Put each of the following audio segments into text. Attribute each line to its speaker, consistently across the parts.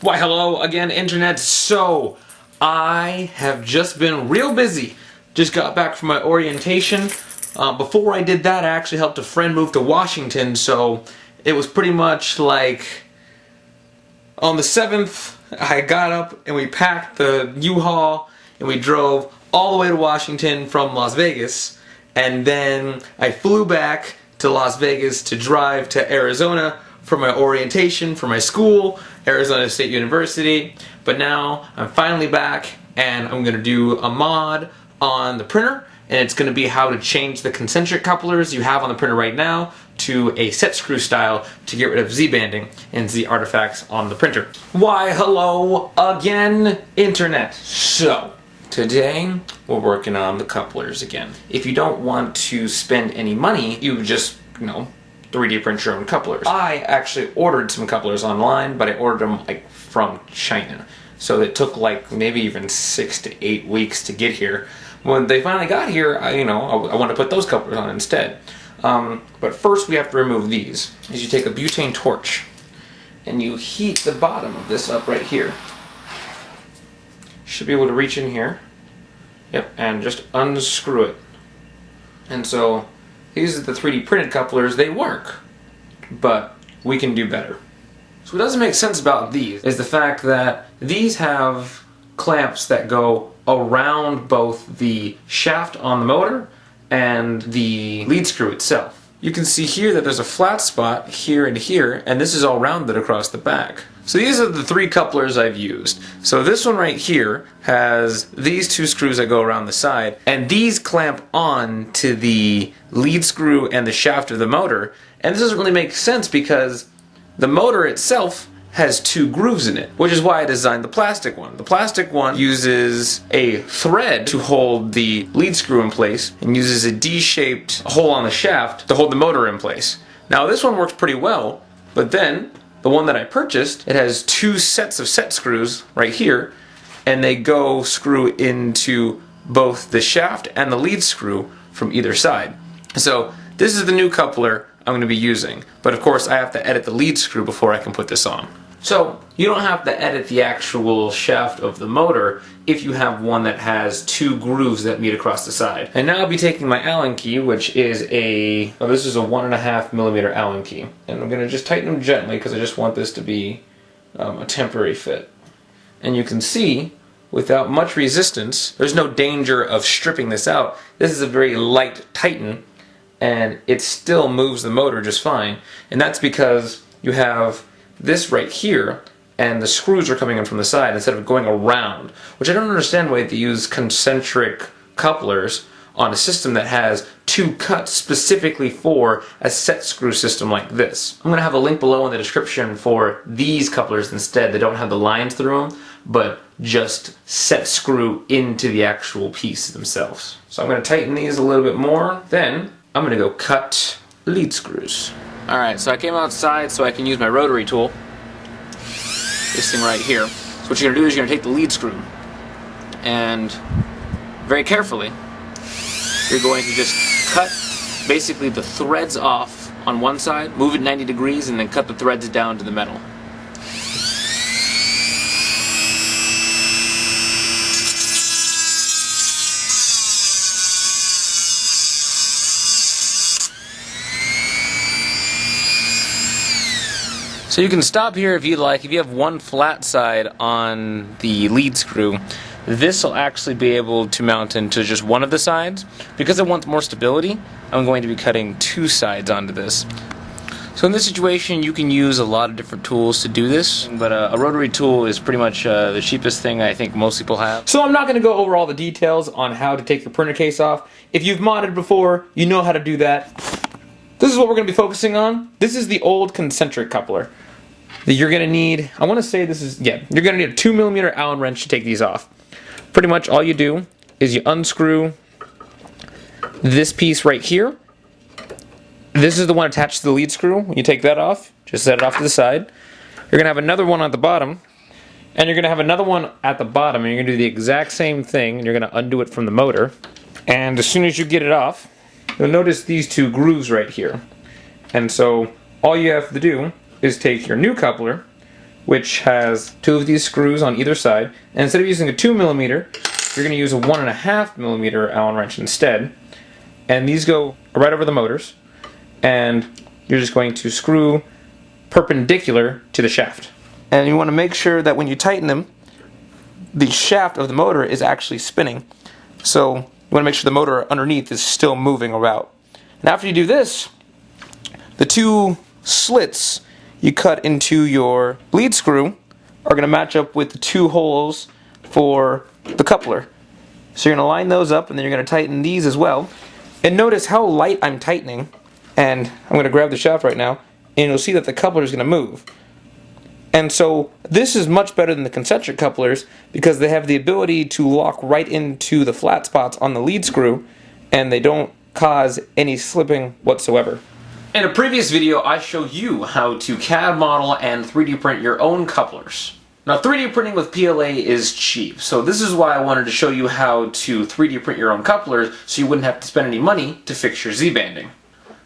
Speaker 1: Why hello again, internet. So I have just been real busy. Just got back from my orientation. Before I did that, I actually helped a friend move to Washington, so it was pretty much like on the 7th I got up and we packed the U-Haul and we drove all the way to Washington from Las Vegas, and then I flew back to Las Vegas to drive to Arizona for my orientation for my school, Arizona State University. But now I'm finally back and I'm going to do a mod on the printer, and it's going to be how to change the concentric couplers you have on the printer right now to a set screw style to get rid of Z-banding and Z artifacts on the printer. Why hello again, internet. So today we're working on the couplers again. If you don't want to spend any money, you just, 3D print your own couplers. I actually ordered some couplers online, but I ordered them like from China. So it took like maybe even 6 to 8 weeks to get here. When they finally got here, I want to put those couplers on instead. But first we have to remove these. Is you take a butane torch and you heat the bottom of this up right here. Should be able to reach in here. Yep, and just unscrew it. And so these are the 3D printed couplers. They work, but we can do better. So what doesn't make sense about these is the fact that these have clamps that go around both the shaft on the motor and the lead screw itself. You can see here that there's a flat spot here and here, and this is all rounded across the back. So these are the 3 couplers I've used. So this one right here has these 2 screws that go around the side, and these clamp on to the lead screw and the shaft of the motor. And this doesn't really make sense because the motor itself has 2 grooves in it, which is why I designed the plastic one. The plastic one uses a thread to hold the lead screw in place and uses a D-shaped hole on the shaft to hold the motor in place. Now this one works pretty well, but then the one that I purchased, it has 2 sets of set screws right here, and they go screw into both the shaft and the lead screw from either side. So this is the new coupler I'm going to be using, but of course I have to edit the lead screw before I can put this on. So you don't have to edit the actual shaft of the motor if you have one that has 2 grooves that meet across the side. And now I'll be taking my Allen key, which is this is a 1.5mm Allen key, and I'm going to just tighten them gently because I just want this to be a temporary fit. And you can see, without much resistance, there's no danger of stripping this out. This is a very light tighten, and it still moves the motor just fine. And that's because you have this right here, and the screws are coming in from the side instead of going around, which I don't understand why they use concentric couplers on a system that has 2 cuts specifically for a set screw system like this. I'm going to have a link below in the description for these couplers instead that don't have the lines through them, but just set screw into the actual piece themselves. So I'm going to tighten these a little bit more, then I'm going to go cut lead screws. Alright, so I came outside so I can use my rotary tool. This thing right here. So what you're going to do is you're going to take the lead screw and very carefully you're going to just cut basically the threads off on one side, move it 90 degrees, and then cut the threads down to the metal. So you can stop here if you like. If you have one flat side on the lead screw, this will actually be able to mount into just one of the sides. Because I want more stability, I'm going to be cutting 2 sides onto this. So in this situation, you can use a lot of different tools to do this, but a rotary tool is pretty much the cheapest thing I think most people have. So I'm not going to go over all the details on how to take your printer case off. If you've modded before, you know how to do that. This is what we're going to be focusing on. This is the old concentric coupler that you're going to need. I want to say this is, you're going to need a 2mm Allen wrench to take these off. Pretty much all you do is you unscrew this piece right here. This is the one attached to the lead screw. When you take that off, just set it off to the side. You're going to have another one at the bottom, and you're going to have another one at the bottom, and you're going to do the exact same thing, and you're going to undo it from the motor. And as soon as you get it off, you'll notice these 2 grooves right here. And so all you have to do is take your new coupler, which has 2 of these screws on either side. And instead of using a 2mm, you're going to use a 1.5mm Allen wrench instead. And these go right over the motors, and you're just going to screw perpendicular to the shaft. And you want to make sure that when you tighten them, the shaft of the motor is actually spinning. So you want to make sure the motor underneath is still moving about. And after you do this, the 2 slits you cut into your lead screw are going to match up with the 2 holes for the coupler. So you're going to line those up, and then you're going to tighten these as well. And notice how light I'm tightening, and I'm going to grab the shaft right now, and you'll see that the coupler is going to move. And so this is much better than the concentric couplers because they have the ability to lock right into the flat spots on the lead screw, and they don't cause any slipping whatsoever. In a previous video, I showed you how to CAD model and 3D print your own couplers. Now, 3D printing with PLA is cheap, so this is why I wanted to show you how to 3D print your own couplers so you wouldn't have to spend any money to fix your Z-banding.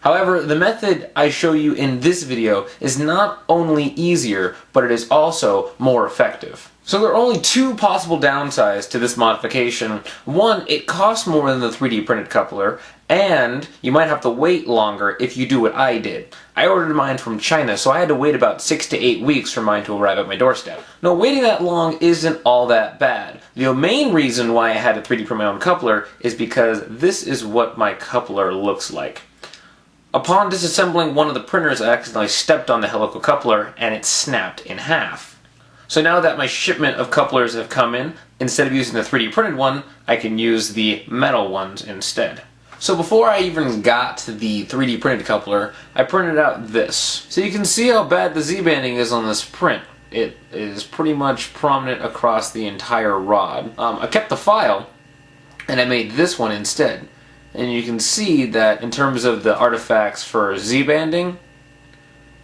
Speaker 1: However, the method I show you in this video is not only easier, but it is also more effective. So there are only 2 possible downsides to this modification. One, it costs more than the 3D printed coupler, and you might have to wait longer if you do what I did. I ordered mine from China, so I had to wait about 6 to 8 weeks for mine to arrive at my doorstep. Now, waiting that long isn't all that bad. The main reason why I had to 3D print my own coupler is because this is what my coupler looks like. Upon disassembling one of the printers, I accidentally stepped on the helical coupler and it snapped in half. So now that my shipment of couplers have come in, instead of using the 3D printed one, I can use the metal ones instead. So before I even got to the 3D printed coupler, I printed out this. So you can see how bad the Z-banding is on this print. It is pretty much prominent across the entire rod. I kept the file, and I made this one instead. And you can see that in terms of the artifacts for Z-banding,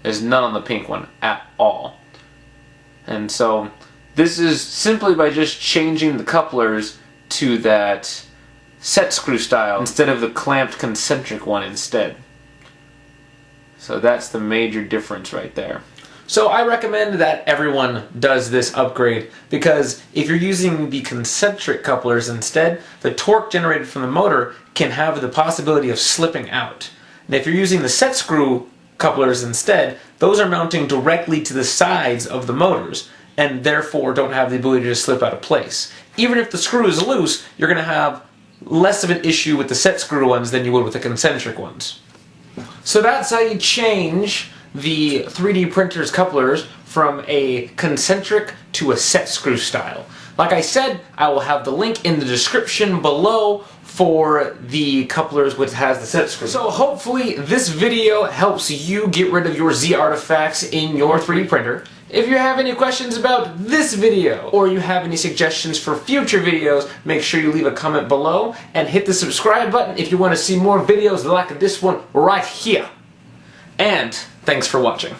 Speaker 1: there's none on the pink one at all. And so this is simply by just changing the couplers to that set screw style instead of the clamped concentric one instead. So that's the major difference right there. So I recommend that everyone does this upgrade because if you're using the concentric couplers instead, the torque generated from the motor can have the possibility of slipping out. And if you're using the set screw couplers instead, those are mounting directly to the sides of the motors and therefore don't have the ability to slip out of place. Even if the screw is loose, you're going to have less of an issue with the set screw ones than you would with the concentric ones. So that's how you change the 3D printer's couplers from a concentric to a set screw style. Like I said, I will have the link in the description below for the couplers which has the set screw. So hopefully this video helps you get rid of your Z artifacts in your 3D printer. If you have any questions about this video, or you have any suggestions for future videos, make sure you leave a comment below and hit the subscribe button if you want to see more videos like this one right here. And thanks for watching.